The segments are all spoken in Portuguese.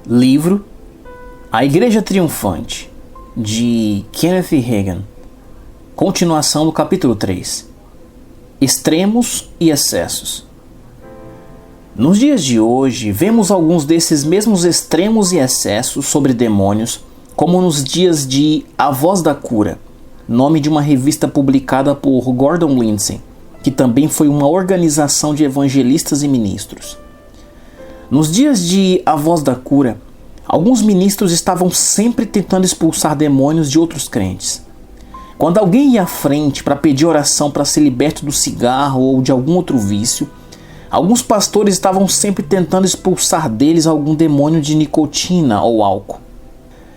Livro A Igreja Triunfante, de Kenneth Hagin. Continuação do capítulo 3. Extremos e excessos. Nos dias de hoje, vemos alguns desses mesmos extremos e excessos sobre demônios, como nos dias de A Voz da Cura, nome de uma revista publicada por Gordon Lindsay, que também foi uma organização de evangelistas e ministros. Nos dias de A Voz da Cura, alguns ministros estavam sempre tentando expulsar demônios de outros crentes. Quando alguém ia à frente para pedir oração para ser liberto do cigarro ou de algum outro vício, alguns pastores estavam sempre tentando expulsar deles algum demônio de nicotina ou álcool.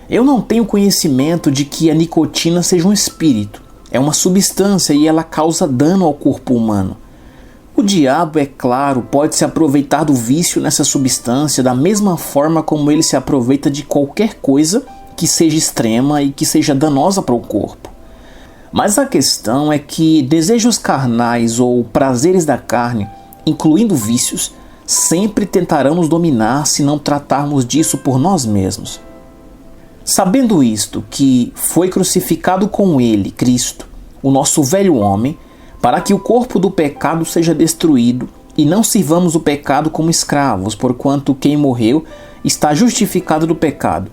Eu não tenho conhecimento de que a nicotina seja um espírito. É uma substância e ela causa dano ao corpo humano. O diabo, é claro, pode se aproveitar do vício nessa substância da mesma forma como ele se aproveita de qualquer coisa que seja extrema e que seja danosa para o corpo. Mas a questão é que desejos carnais ou prazeres da carne, incluindo vícios, sempre tentarão nos dominar se não tratarmos disso por nós mesmos. Sabendo isto, que foi crucificado com ele, Cristo, o nosso velho homem, para que o corpo do pecado seja destruído e não sirvamos o pecado como escravos, porquanto quem morreu está justificado do pecado.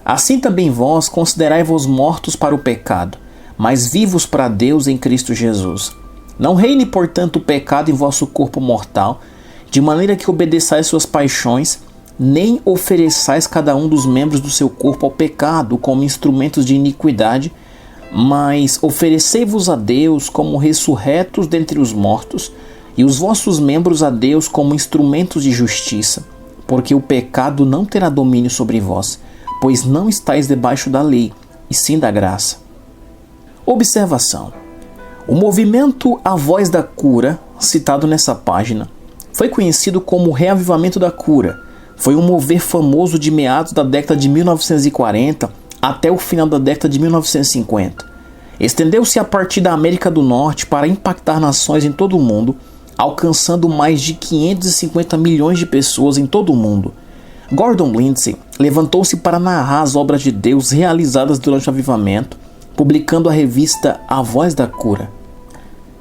Assim também vós considerai-vos mortos para o pecado, mas vivos para Deus em Cristo Jesus. Não reine, portanto, o pecado em vosso corpo mortal, de maneira que obedeçais suas paixões, nem ofereçais cada um dos membros do seu corpo ao pecado como instrumentos de iniquidade, mas oferecei-vos a Deus como ressurretos dentre os mortos, e os vossos membros a Deus como instrumentos de justiça, porque o pecado não terá domínio sobre vós, pois não estáis debaixo da lei, e sim da graça. Observação: o movimento A Voz da Cura, citado nessa página, foi conhecido como Reavivamento da Cura. Foi um mover famoso de meados da década de 1940 até o final da década de 1950. Estendeu-se a partir da América do Norte para impactar nações em todo o mundo, alcançando mais de 550 milhões de pessoas em todo o mundo. Gordon Lindsay levantou-se para narrar as obras de Deus realizadas durante o avivamento, publicando a revista A Voz da Cura.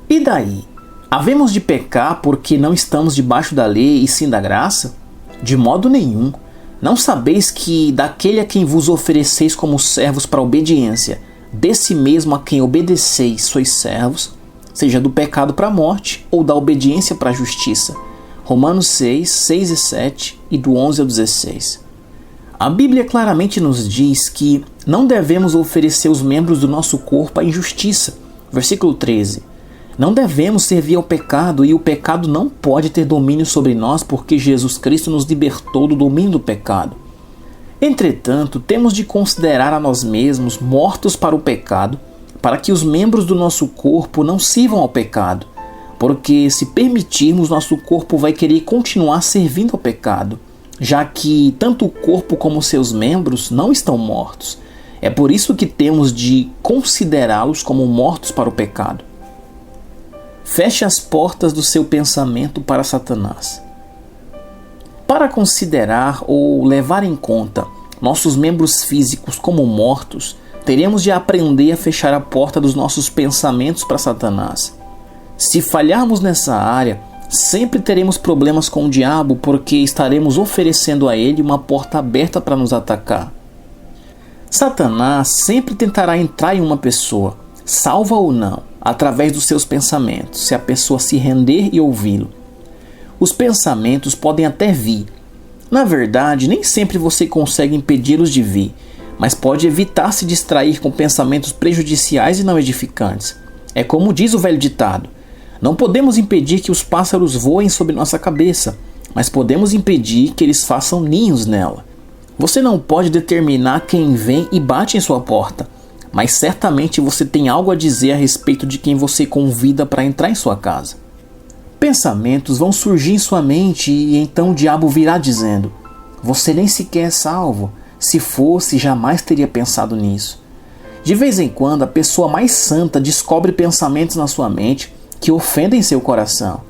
E daí? Havemos de pecar porque não estamos debaixo da lei e sim da graça? De modo nenhum. Não sabeis que daquele a quem vos ofereceis como servos para a obediência, desse mesmo a quem obedeceis sois servos, seja do pecado para a morte ou da obediência para a justiça. Romanos 6, 6 e 7 e do 11 ao 16. A Bíblia claramente nos diz que não devemos oferecer os membros do nosso corpo à injustiça. Versículo 13. Não devemos servir ao pecado e o pecado não pode ter domínio sobre nós porque Jesus Cristo nos libertou do domínio do pecado. Entretanto, temos de considerar a nós mesmos mortos para o pecado, para que os membros do nosso corpo não sirvam ao pecado, porque se permitirmos, nosso corpo vai querer continuar servindo ao pecado, já que tanto o corpo como seus membros não estão mortos. É por isso que temos de considerá-los como mortos para o pecado. Feche as portas do seu pensamento para Satanás. Para considerar ou levar em conta nossos membros físicos como mortos, teremos de aprender a fechar a porta dos nossos pensamentos para Satanás. Se falharmos nessa área, sempre teremos problemas com o diabo porque estaremos oferecendo a ele uma porta aberta para nos atacar. Satanás sempre tentará entrar em uma pessoa, salva ou não, através dos seus pensamentos, se a pessoa se render e ouvi-lo. Os pensamentos podem até vir. Na verdade, nem sempre você consegue impedi-los de vir, mas pode evitar se distrair com pensamentos prejudiciais e não edificantes. É como diz o velho ditado: não podemos impedir que os pássaros voem sobre nossa cabeça, mas podemos impedir que eles façam ninhos nela. Você não pode determinar quem vem e bate em sua porta, mas certamente você tem algo a dizer a respeito de quem você convida para entrar em sua casa. Pensamentos vão surgir em sua mente e então o diabo virá dizendo: você nem sequer é salvo, se fosse jamais teria pensado nisso. De vez em quando a pessoa mais santa descobre pensamentos na sua mente que ofendem seu coração.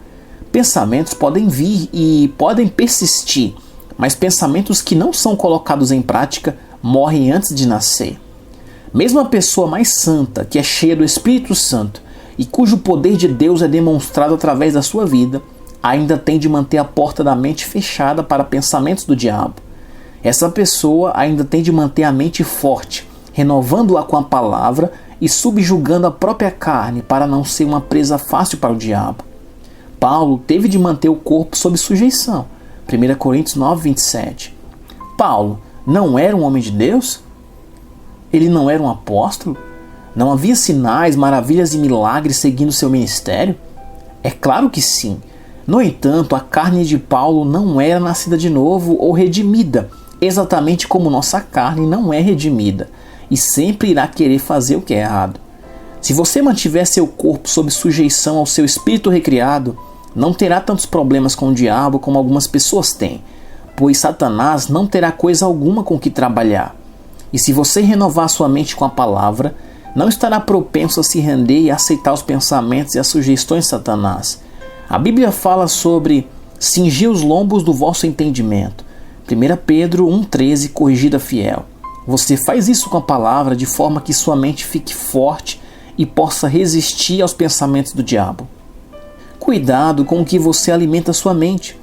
Pensamentos podem vir e podem persistir, mas pensamentos que não são colocados em prática morrem antes de nascer. Mesmo a pessoa mais santa, que é cheia do Espírito Santo e cujo poder de Deus é demonstrado através da sua vida, ainda tem de manter a porta da mente fechada para pensamentos do diabo. Essa pessoa ainda tem de manter a mente forte, renovando-a com a palavra e subjugando a própria carne para não ser uma presa fácil para o diabo. Paulo teve de manter o corpo sob sujeição. 1 Coríntios 9, 27. Paulo não era um homem de Deus? Ele não era um apóstolo? Não havia sinais, maravilhas e milagres seguindo seu ministério? É claro que sim. No entanto, a carne de Paulo não era nascida de novo ou redimida, exatamente como nossa carne não é redimida e sempre irá querer fazer o que é errado. Se você mantiver seu corpo sob sujeição ao seu espírito recriado, não terá tantos problemas com o diabo como algumas pessoas têm, pois Satanás não terá coisa alguma com que trabalhar. E se você renovar sua mente com a palavra, não estará propenso a se render e aceitar os pensamentos e as sugestões de Satanás. A Bíblia fala sobre cingir os lombos do vosso entendimento. 1 Pedro 1,13, corrigida fiel. Você faz isso com a palavra de forma que sua mente fique forte e possa resistir aos pensamentos do diabo. Cuidado com o que você alimenta sua mente.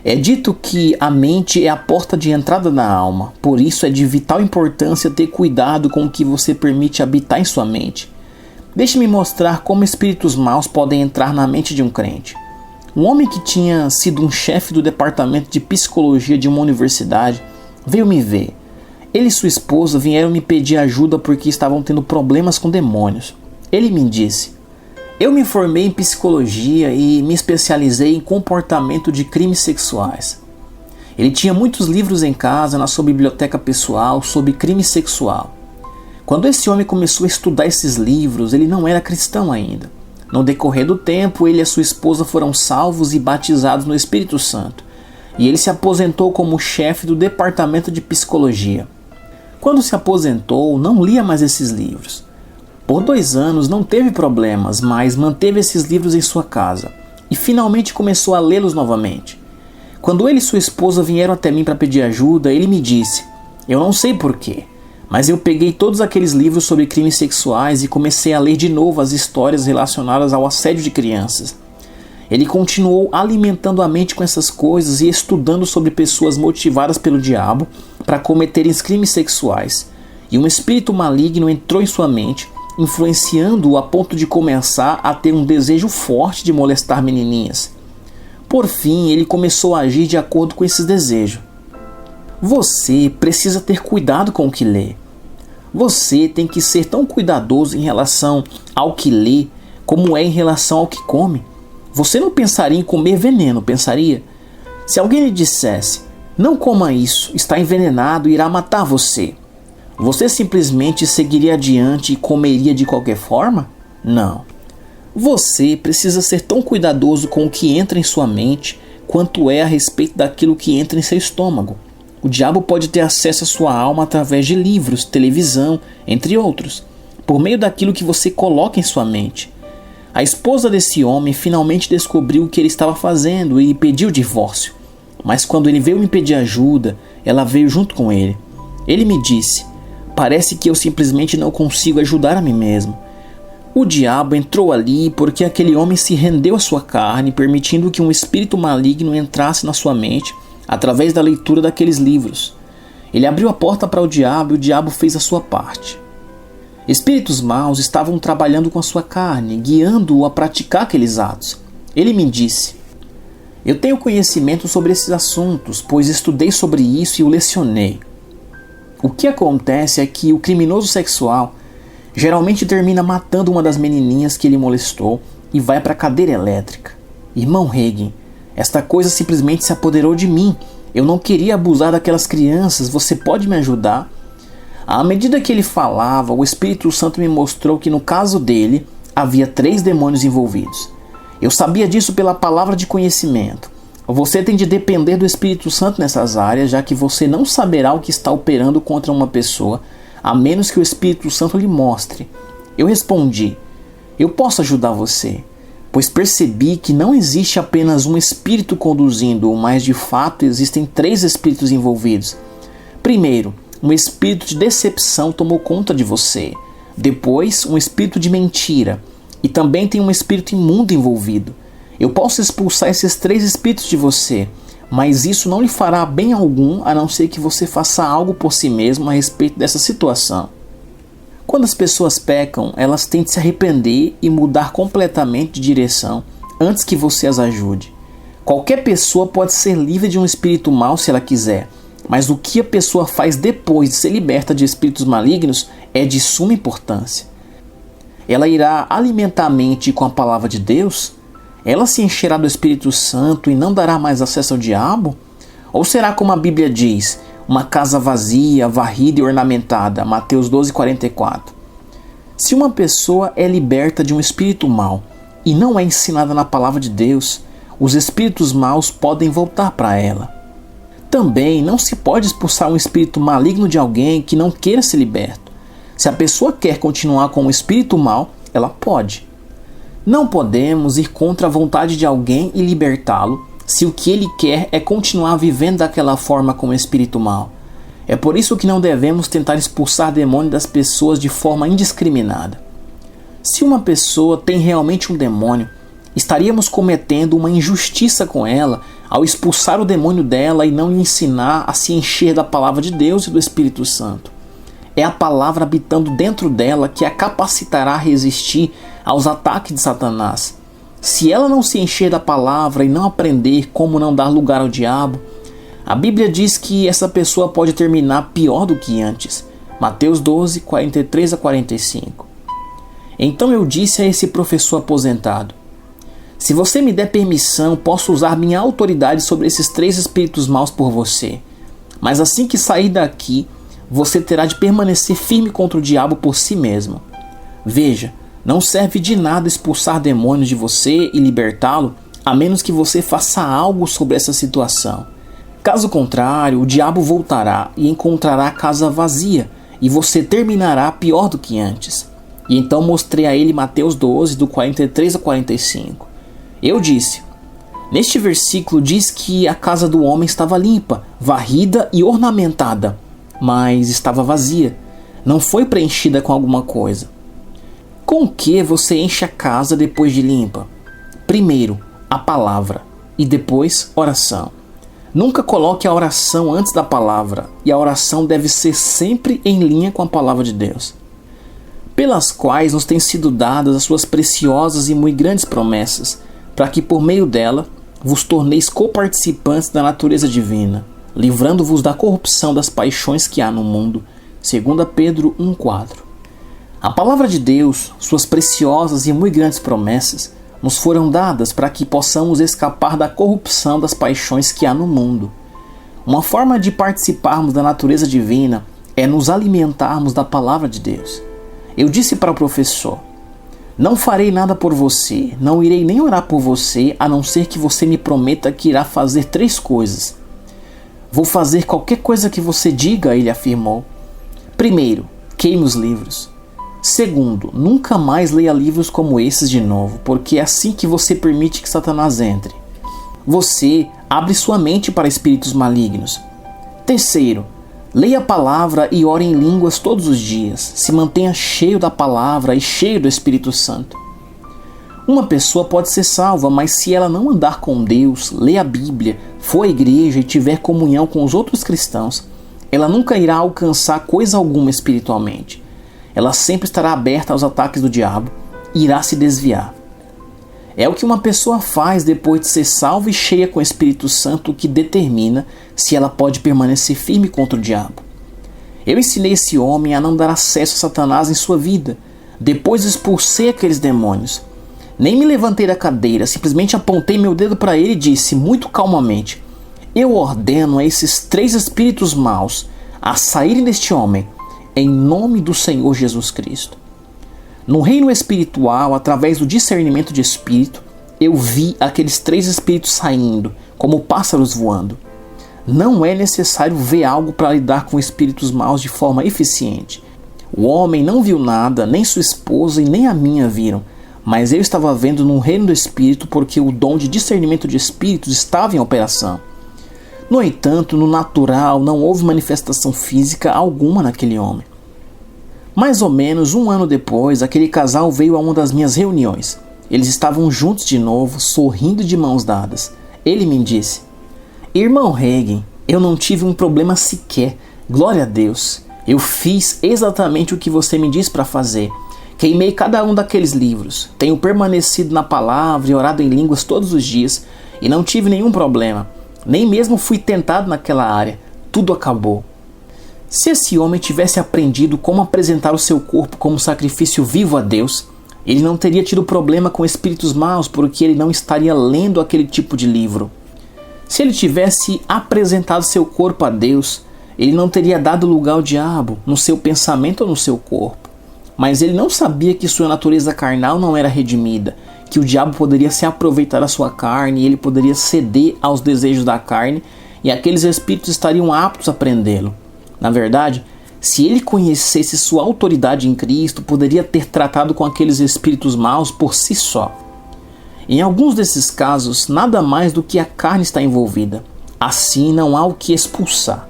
É dito que a mente é a porta de entrada da alma, por isso é de vital importância ter cuidado com o que você permite habitar em sua mente. Deixe-me mostrar como espíritos maus podem entrar na mente de um crente. Um homem que tinha sido um chefe do departamento de psicologia de uma universidade veio me ver. Ele e sua esposa vieram me pedir ajuda porque estavam tendo problemas com demônios. Ele me disse: eu me formei em psicologia e me especializei em comportamento de crimes sexuais. Ele tinha muitos livros em casa, na sua biblioteca pessoal, sobre crime sexual. Quando esse homem começou a estudar esses livros, ele não era cristão ainda. No decorrer do tempo, ele e a sua esposa foram salvos e batizados no Espírito Santo. E ele se aposentou como chefe do departamento de psicologia. Quando se aposentou, não lia mais esses livros. Por 2 anos não teve problemas, mas manteve esses livros em sua casa e finalmente começou a lê-los novamente. Quando ele e sua esposa vieram até mim para pedir ajuda, ele me disse: eu não sei porquê, mas eu peguei todos aqueles livros sobre crimes sexuais e comecei a ler de novo as histórias relacionadas ao assédio de crianças. Ele continuou alimentando a mente com essas coisas e estudando sobre pessoas motivadas pelo diabo para cometerem crimes sexuais. E um espírito maligno entrou em sua mente, influenciando-o a ponto de começar a ter um desejo forte de molestar menininhas. Por fim, ele começou a agir de acordo com esses desejos. Você precisa ter cuidado com o que lê. Você tem que ser tão cuidadoso em relação ao que lê como é em relação ao que come. Você não pensaria em comer veneno, pensaria? Se alguém lhe dissesse: não coma isso, está envenenado e irá matar você, você simplesmente seguiria adiante e comeria de qualquer forma? Não. Você precisa ser tão cuidadoso com o que entra em sua mente quanto é a respeito daquilo que entra em seu estômago. O diabo pode ter acesso à sua alma através de livros, televisão, entre outros, por meio daquilo que você coloca em sua mente. A esposa desse homem finalmente descobriu o que ele estava fazendo e pediu o divórcio. Mas quando ele veio me pedir ajuda, ela veio junto com ele. Ele me disse: parece que eu simplesmente não consigo ajudar a mim mesmo. O diabo entrou ali porque aquele homem se rendeu à sua carne, permitindo que um espírito maligno entrasse na sua mente através da leitura daqueles livros. Ele abriu a porta para o diabo e o diabo fez a sua parte. Espíritos maus estavam trabalhando com a sua carne, guiando-o a praticar aqueles atos. Ele me disse: eu tenho conhecimento sobre esses assuntos, pois estudei sobre isso e o lecionei. O que acontece é que o criminoso sexual geralmente termina matando uma das menininhas que ele molestou e vai para a cadeira elétrica. Irmão Hagin, esta coisa simplesmente se apoderou de mim. Eu não queria abusar daquelas crianças, você pode me ajudar? À medida que ele falava, o Espírito Santo me mostrou que no caso dele havia 3 demônios envolvidos. Eu sabia disso pela palavra de conhecimento. Você tem de depender do Espírito Santo nessas áreas, já que você não saberá o que está operando contra uma pessoa, a menos que o Espírito Santo lhe mostre. Eu respondi: eu posso ajudar você. pois percebi que não existe apenas um espírito conduzindo-o, mas de fato existem 3 espíritos envolvidos. Primeiro, um espírito de decepção tomou conta de você. Depois, um espírito de mentira. E também tem um espírito imundo envolvido. Eu posso expulsar esses 3 espíritos de você, mas isso não lhe fará bem algum, a não ser que você faça algo por si mesmo a respeito dessa situação. Quando as pessoas pecam, elas têm de se arrepender e mudar completamente de direção antes que você as ajude. Qualquer pessoa pode ser livre de um espírito mau se ela quiser, mas o que a pessoa faz depois de ser liberta de espíritos malignos é de suma importância. Ela irá alimentar a mente com a palavra de Deus? Ela se encherá do Espírito Santo e não dará mais acesso ao diabo? Ou será como a Bíblia diz, uma casa vazia, varrida e ornamentada, Mateus 12:44. Se uma pessoa é liberta de um espírito mau e não é ensinada na palavra de Deus, os espíritos maus podem voltar para ela. Também não se pode expulsar um espírito maligno de alguém que não queira ser liberto. Se a pessoa quer continuar com um espírito mau, ela pode. Não podemos ir contra a vontade de alguém e libertá-lo se o que ele quer é continuar vivendo daquela forma com o espírito mau. É por isso que não devemos tentar expulsar demônios das pessoas de forma indiscriminada. Se uma pessoa tem realmente um demônio, estaríamos cometendo uma injustiça com ela ao expulsar o demônio dela e não lhe ensinar a se encher da palavra de Deus e do Espírito Santo. É a palavra habitando dentro dela que a capacitará a resistir aos ataques de Satanás. Se ela não se encher da palavra e não aprender como não dar lugar ao diabo, a Bíblia diz que essa pessoa pode terminar pior do que antes. Mateus 12:43-45. Então eu disse a esse professor aposentado: se você me der permissão, posso usar minha autoridade sobre esses 3 espíritos maus por você. Mas assim que sair daqui, você terá de permanecer firme contra o diabo por si mesmo. Veja, não serve de nada expulsar demônios de você e libertá-lo, a menos que você faça algo sobre essa situação. Caso contrário, o diabo voltará e encontrará a casa vazia, e você terminará pior do que antes. E então mostrei a ele Mateus 12, do 43-45. Eu disse: neste versículo diz que a casa do homem estava limpa, varrida e ornamentada, mas estava vazia, não foi preenchida com alguma coisa. Com o que você enche a casa depois de limpa? Primeiro, a palavra, e depois oração. Nunca coloque a oração antes da palavra, e a oração deve ser sempre em linha com a palavra de Deus, pelas quais nos têm sido dadas as suas preciosas e muito grandes promessas, para que por meio dela vos torneis coparticipantes da natureza divina, livrando-vos da corrupção das paixões que há no mundo. 2 Pedro 1:4. A palavra de Deus, suas preciosas e muito grandes promessas, nos foram dadas para que possamos escapar da corrupção das paixões que há no mundo. Uma forma de participarmos da natureza divina é nos alimentarmos da palavra de Deus. Eu disse para o professor: não farei nada por você, não irei nem orar por você, a não ser que você me prometa que irá fazer 3 coisas. Vou fazer qualquer coisa que você diga, ele afirmou. Primeiro, queime os livros. Segundo, nunca mais leia livros como esses de novo, porque é assim que você permite que Satanás entre. Você abre sua mente para espíritos malignos. Terceiro, leia a palavra e ore em línguas todos os dias. Se mantenha cheio da palavra e cheio do Espírito Santo. Uma pessoa pode ser salva, mas se ela não andar com Deus, ler a Bíblia, for à igreja e tiver comunhão com os outros cristãos, ela nunca irá alcançar coisa alguma espiritualmente. Ela sempre estará aberta aos ataques do diabo e irá se desviar. É o que uma pessoa faz depois de ser salva e cheia com o Espírito Santo que determina se ela pode permanecer firme contra o diabo. Eu ensinei esse homem a não dar acesso a Satanás em sua vida. Depois expulsei aqueles demônios. Nem me levantei da cadeira, simplesmente apontei meu dedo para ele e disse muito calmamente: eu ordeno a esses 3 espíritos maus a saírem deste homem, em nome do Senhor Jesus Cristo. No reino espiritual, através do discernimento de espírito, eu vi aqueles 3 espíritos saindo, como pássaros voando. Não é necessário ver algo para lidar com espíritos maus de forma eficiente. O homem não viu nada, nem sua esposa e nem a minha viram, mas eu estava vendo no reino do espírito porque o dom de discernimento de espíritos estava em operação. No entanto, no natural não houve manifestação física alguma naquele homem. Mais ou menos um ano depois, aquele casal veio a uma das minhas reuniões. Eles estavam juntos de novo, sorrindo de mãos dadas. Ele me disse: "Irmão Hagin, eu não tive um problema sequer. Glória a Deus. Eu fiz exatamente o que você me disse para fazer. Queimei cada um daqueles livros. Tenho permanecido na palavra e orado em línguas todos os dias e não tive nenhum problema. Nem mesmo fui tentado naquela área. Tudo acabou." Se esse homem tivesse aprendido como apresentar o seu corpo como sacrifício vivo a Deus, ele não teria tido problema com espíritos maus porque ele não estaria lendo aquele tipo de livro. Se ele tivesse apresentado seu corpo a Deus, ele não teria dado lugar ao diabo no seu pensamento ou no seu corpo. Mas ele não sabia que sua natureza carnal não era redimida, que o diabo poderia se aproveitar da sua carne e ele poderia ceder aos desejos da carne e aqueles espíritos estariam aptos a prendê-lo. Na verdade, se ele conhecesse sua autoridade em Cristo, poderia ter tratado com aqueles espíritos maus por si só. Em alguns desses casos, nada mais do que a carne está envolvida. Assim, não há o que expulsar.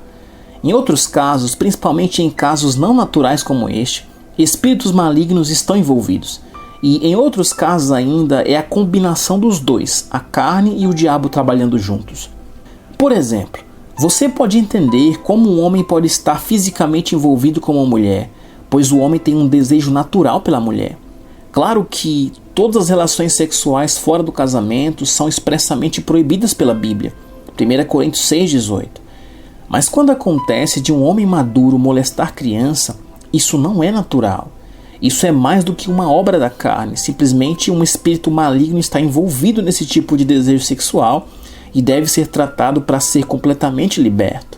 Em outros casos, principalmente em casos não naturais como este, espíritos malignos estão envolvidos. E em outros casos ainda é a combinação dos dois, a carne e o diabo trabalhando juntos. Por exemplo, você pode entender como um homem pode estar fisicamente envolvido com uma mulher, pois o homem tem um desejo natural pela mulher. Claro que todas as relações sexuais fora do casamento são expressamente proibidas pela Bíblia, 1 Coríntios 6,18. Mas quando acontece de um homem maduro molestar criança, isso não é natural. Isso é mais do que uma obra da carne, simplesmente um espírito maligno está envolvido nesse tipo de desejo sexual e deve ser tratado para ser completamente liberto.